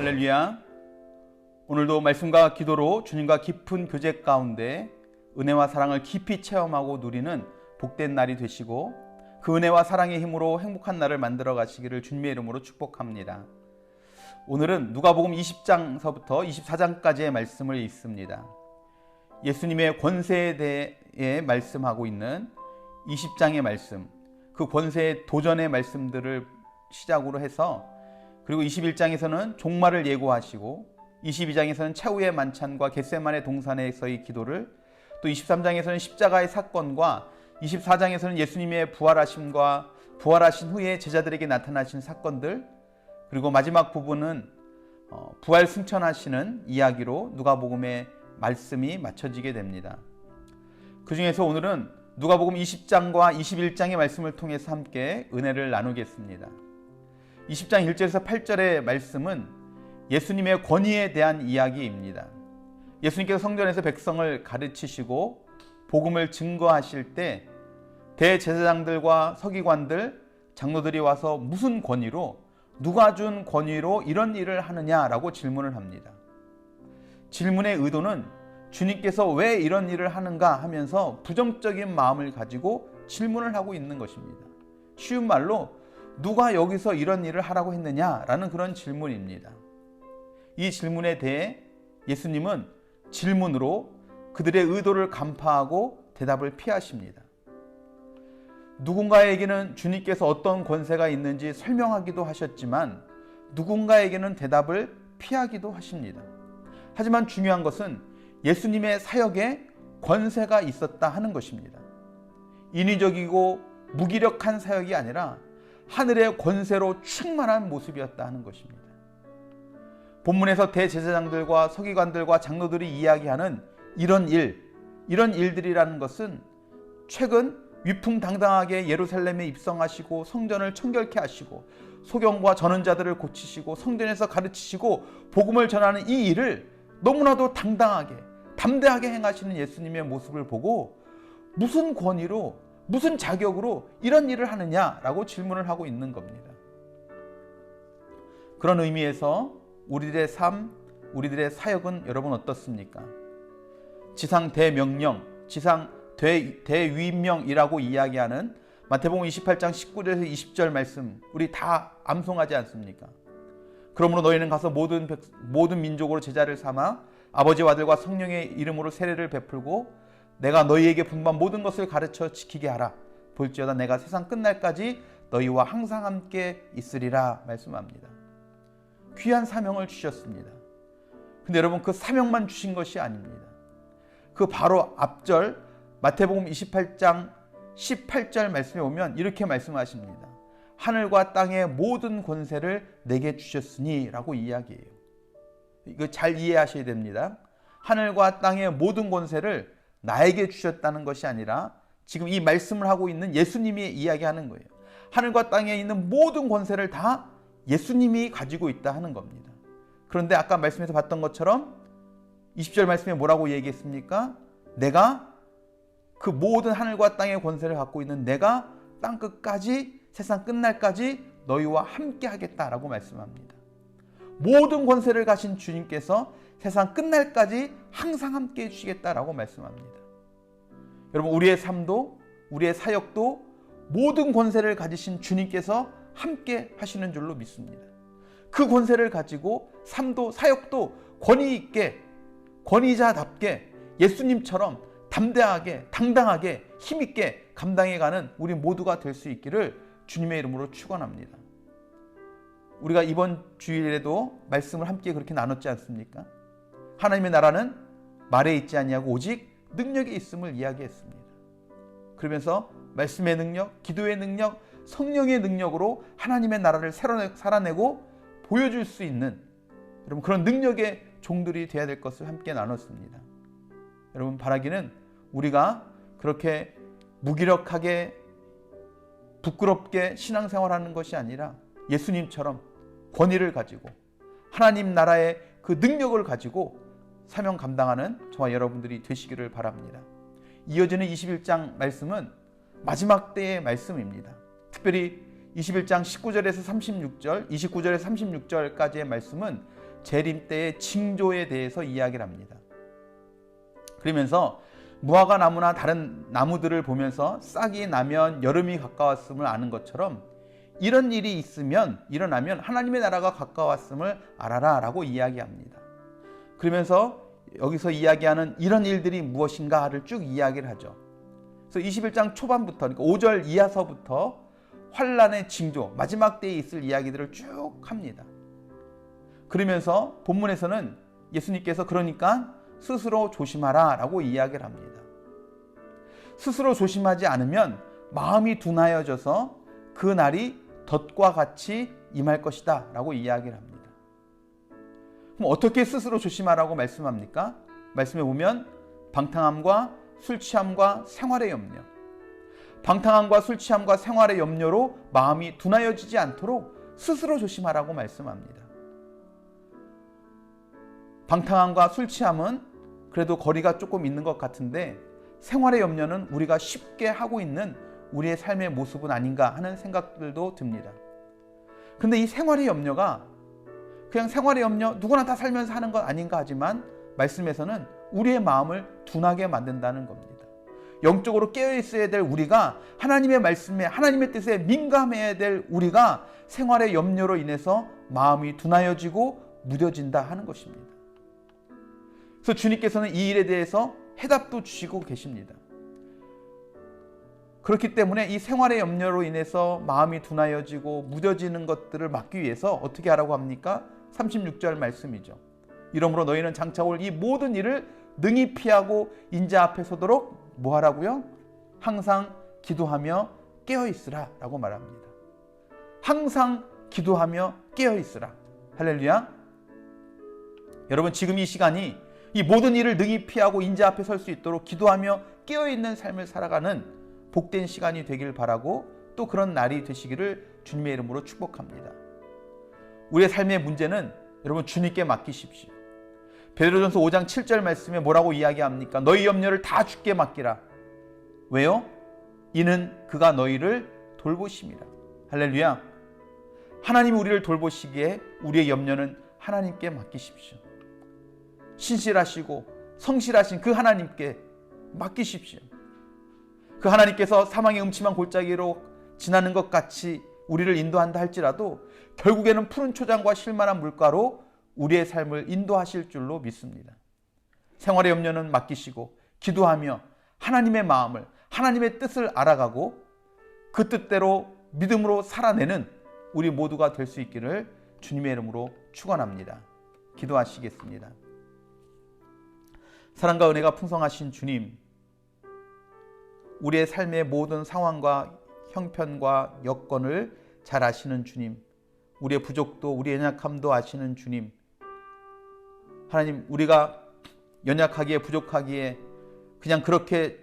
할렐루야. 오늘도 말씀과 기도로 주님과 깊은 교제 가운데 은혜와 사랑을 깊이 체험하고 누리는 복된 날이 되시고 그 은혜와 사랑의 힘으로 행복한 날을 만들어 가시기를 주님의 이름으로 축복합니다. 오늘은 누가복음 20장서부터 24장까지의 말씀을 읽습니다. 예수님의 권세에 대해 말씀하고 있는 20장의 말씀, 그 권세의 도전의 말씀들을 시작으로 해서, 그리고 21장에서는 종말을 예고하시고 22장에서는 최후의 만찬과 겟세마네 동산에서의 기도를, 또 23장에서는 십자가의 사건과 24장에서는 예수님의 부활하심과 부활하신 후에 제자들에게 나타나신 사건들, 그리고 마지막 부분은 부활 승천하시는 이야기로 누가복음의 말씀이 맞춰지게 됩니다. 그 중에서 오늘은 누가복음 20장과 21장의 말씀을 통해서 함께 은혜를 나누겠습니다. 20장 1절에서 8절의 말씀은 예수님의 권위에 대한 이야기입니다. 예수님께서 성전에서 백성을 가르치시고 복음을 증거하실 때 대제사장들과 서기관들, 장로들이 와서 무슨 권위로, 누가 준 권위로 이런 일을 하느냐라고 질문을 합니다. 질문의 의도는 주님께서 왜 이런 일을 하는가 하면서 부정적인 마음을 가지고 질문을 하고 있는 것입니다. 쉬운 말로 누가 여기서 이런 일을 하라고 했느냐라는 그런 질문입니다. 이 질문에 대해 예수님은 질문으로 그들의 의도를 간파하고 대답을 피하십니다. 누군가에게는 주님께서 어떤 권세가 있는지 설명하기도 하셨지만 누군가에게는 대답을 피하기도 하십니다. 하지만 중요한 것은 예수님의 사역에 권세가 있었다 하는 것입니다. 인위적이고 무기력한 사역이 아니라 하늘의 권세로 충만한 모습이었다 하는 것입니다. 본문에서 대제사장들과 서기관들과 장로들이 이야기하는 이런 일들이라는 것은 최근 위풍당당하게 예루살렘에 입성하시고 성전을 청결케 하시고 소경과 전원자들을 고치시고 성전에서 가르치시고 복음을 전하는 이 일을 너무나도 당당하게 담대하게 행하시는 예수님의 모습을 보고 무슨 권위로, 무슨 자격으로 이런 일을 하느냐라고 질문을 하고 있는 겁니다. 그런 의미에서 우리들의 삶, 우리들의 사역은 여러분 어떻습니까? 지상 대명령, 지상 대위명이라고 이야기하는 마태복음 28장 19절에서 20절 말씀 우리 다 암송하지 않습니까? 그러므로 너희는 가서 모든 민족으로 제자를 삼아 아버지와 아들과 성령의 이름으로 세례를 베풀고 내가 너희에게 분부한 모든 것을 가르쳐 지키게 하라. 볼지어다 내가 세상 끝날까지 너희와 항상 함께 있으리라 말씀합니다. 귀한 사명을 주셨습니다. 근데 여러분 그 사명만 주신 것이 아닙니다. 그 바로 앞절 마태복음 28장 18절 말씀에 보면 이렇게 말씀하십니다. 하늘과 땅의 모든 권세를 내게 주셨으니 라고 이야기해요. 이거 잘 이해하셔야 됩니다. 하늘과 땅의 모든 권세를 나에게 주셨다는 것이 아니라 지금 이 말씀을 하고 있는 예수님이 이야기하는 거예요. 하늘과 땅에 있는 모든 권세를 다 예수님이 가지고 있다 하는 겁니다. 그런데 아까 말씀에서 봤던 것처럼 20절 말씀에 뭐라고 얘기했습니까? 내가 그 모든 하늘과 땅의 권세를 갖고 있는 내가 땅끝까지 세상 끝날까지 너희와 함께 하겠다라고 말씀합니다. 모든 권세를 가신 주님께서 세상 끝날까지 항상 함께 해주시겠다라고 말씀합니다. 여러분 우리의 삶도 우리의 사역도 모든 권세를 가지신 주님께서 함께 하시는 줄로 믿습니다. 그 권세를 가지고 삶도 사역도 권위 있게 권위자답게 예수님처럼 담대하게 당당하게 힘있게 감당해가는 우리 모두가 될 수 있기를 주님의 이름으로 축원합니다. 우리가 이번 주일에도 말씀을 함께 그렇게 나눴지 않습니까? 하나님의 나라는 말에 있지 아니하고 오직 능력에 있음을 이야기했습니다. 그러면서 말씀의 능력, 기도의 능력, 성령의 능력으로 하나님의 나라를 살아내고 보여줄 수 있는 여러분 그런 능력의 종들이 되어야 될 것을 함께 나눴습니다. 여러분 바라기는 우리가 그렇게 무기력하게 부끄럽게 신앙생활하는 것이 아니라 예수님처럼 권위를 가지고 하나님 나라의 그 능력을 가지고 사명 감당하는 저와 여러분들이 되시기를 바랍니다. 이어지는 21장 말씀은 마지막 때의 말씀입니다. 특별히 21장 19절에서 36절, 29절에서 36절까지의 말씀은 재림 때의 징조에 대해서 이야기를 합니다. 그러면서 무화과 나무나 다른 나무들을 보면서 싹이 나면 여름이 가까웠음을 아는 것처럼 이런 일이 일어나면 하나님의 나라가 가까웠음을 알아라 라고 이야기합니다. 그러면서 여기서 이야기하는 이런 일들이 무엇인가를 쭉 이야기를 하죠. 그래서 21장 초반부터, 그러니까 5절 이하서부터 환란의 징조, 마지막 때에 있을 이야기들을 쭉 합니다. 그러면서 본문에서는 예수님께서 그러니까 스스로 조심하라 라고 이야기를 합니다. 스스로 조심하지 않으면 마음이 둔하여져서 그 날이 덫과 같이 임할 것이다 라고 이야기를 합니다. 그럼 어떻게 스스로 조심하라고 말씀합니까? 말씀에 보면 방탕함과 술 취함과 생활의 염려, 방탕함과 술 취함과 생활의 염려로 마음이 둔하여지지 않도록 스스로 조심하라고 말씀합니다. 방탕함과 술 취함은 그래도 거리가 조금 있는 것 같은데 생활의 염려는 우리가 쉽게 하고 있는 우리의 삶의 모습은 아닌가 하는 생각들도 듭니다. 근데 이 생활의 염려가 그냥 생활의 염려, 누구나 다 살면서 하는 것 아닌가 하지만 말씀에서는 우리의 마음을 둔하게 만든다는 겁니다. 영적으로 깨어있어야 될 우리가 하나님의 말씀에, 하나님의 뜻에 민감해야 될 우리가 생활의 염려로 인해서 마음이 둔하여지고 무뎌진다 하는 것입니다. 그래서 주님께서는 이 일에 대해서 해답도 주시고 계십니다. 그렇기 때문에 이 생활의 염려로 인해서 마음이 둔하여지고 무뎌지는 것들을 막기 위해서 어떻게 하라고 합니까? 36절 말씀이죠. 이러므로 너희는 장차 올 이 모든 일을 능히 피하고 인자 앞에 서도록 뭐 하라고요? 항상 기도하며 깨어있으라 라고 말합니다. 항상 기도하며 깨어있으라. 할렐루야. 여러분, 지금 이 시간이 이 모든 일을 능히 피하고 인자 앞에 설 수 있도록 기도하며 깨어있는 삶을 살아가는 복된 시간이 되길 바라고 또 그런 날이 되시기를 주님의 이름으로 축복합니다. 우리의 삶의 문제는 여러분 주님께 맡기십시오. 베드로전서 5장 7절 말씀에 뭐라고 이야기합니까? 너희 염려를 다 주께 맡기라. 왜요? 이는 그가 너희를 돌보심이라. 할렐루야. 하나님이 우리를 돌보시기에 우리의 염려는 하나님께 맡기십시오. 신실하시고 성실하신 그 하나님께 맡기십시오. 그 하나님께서 사망의 음침한 골짜기로 지나는 것 같이 우리를 인도한다 할지라도 결국에는 푸른 초장과 실만한 물가로 우리의 삶을 인도하실 줄로 믿습니다. 생활의 염려는 맡기시고 기도하며 하나님의 마음을, 하나님의 뜻을 알아가고 그 뜻대로 믿음으로 살아내는 우리 모두가 될 수 있기를 주님의 이름으로 축원합니다. 기도하시겠습니다. 사랑과 은혜가 풍성하신 주님, 우리의 삶의 모든 상황과 형편과 여건을 잘 아시는 주님, 우리의 부족도 우리의 연약함도 아시는 주님, 하나님, 우리가 연약하기에 부족하기에 그냥 그렇게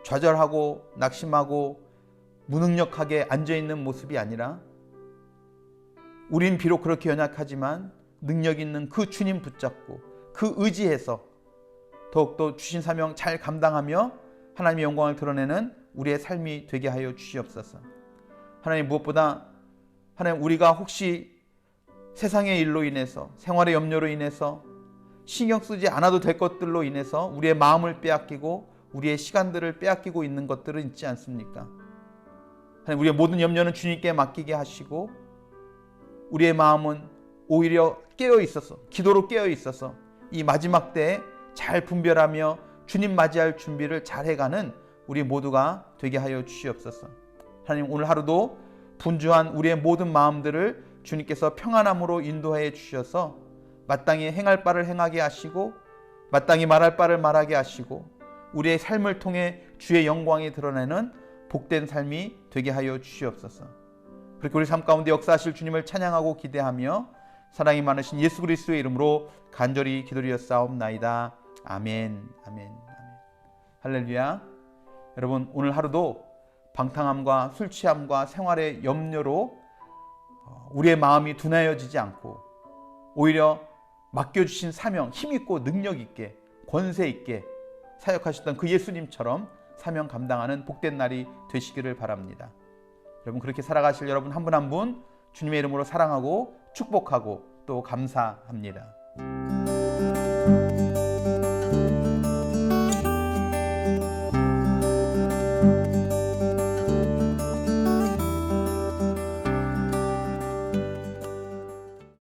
좌절하고 낙심하고 무능력하게 앉아있는 모습이 아니라 우린 비록 그렇게 연약하지만 능력 있는 그 주님 붙잡고 그 의지해서 더욱더 주신 사명 잘 감당하며 하나님의 영광을 드러내는 우리의 삶이 되게 하여 주시옵소서. 하나님, 무엇보다 하나님, 우리가 혹시 세상의 일로 인해서, 생활의 염려로 인해서 신경 쓰지 않아도 될 것들로 인해서 우리의 마음을 빼앗기고 우리의 시간들을 빼앗기고 있는 것들은 있지 않습니까? 하나님, 우리의 모든 염려는 주님께 맡기게 하시고 우리의 마음은 오히려 깨어 있어서, 기도로 깨어 있어서 이 마지막 때에 잘 분별하며 주님 맞이할 준비를 잘 해가는 우리 모두가 되게 하여 주시옵소서. 하나님, 오늘 하루도 분주한 우리의 모든 마음들을 주님께서 평안함으로 인도하여 주셔서 마땅히 행할 바를 행하게 하시고 마땅히 말할 바를 말하게 하시고 우리의 삶을 통해 주의 영광이 드러내는 복된 삶이 되게 하여 주시옵소서. 그렇게 우리 삶 가운데 역사하실 주님을 찬양하고 기대하며 사랑이 많으신 예수 그리스도의 이름으로 간절히 기도드렸사옵나이다. 아멘, 아멘, 아멘. 할렐루야. 여러분, 오늘 하루도 방탕함과 술 취함과 생활의 염려로 우리의 마음이 둔하여지지 않고 오히려 맡겨주신 사명, 힘있고 능력있게 권세있게 사역하셨던 그 예수님처럼 사명 감당하는 복된 날이 되시기를 바랍니다. 여러분, 그렇게 살아가실 여러분 한 분 한 분 주님의 이름으로 사랑하고 축복하고 또 감사합니다.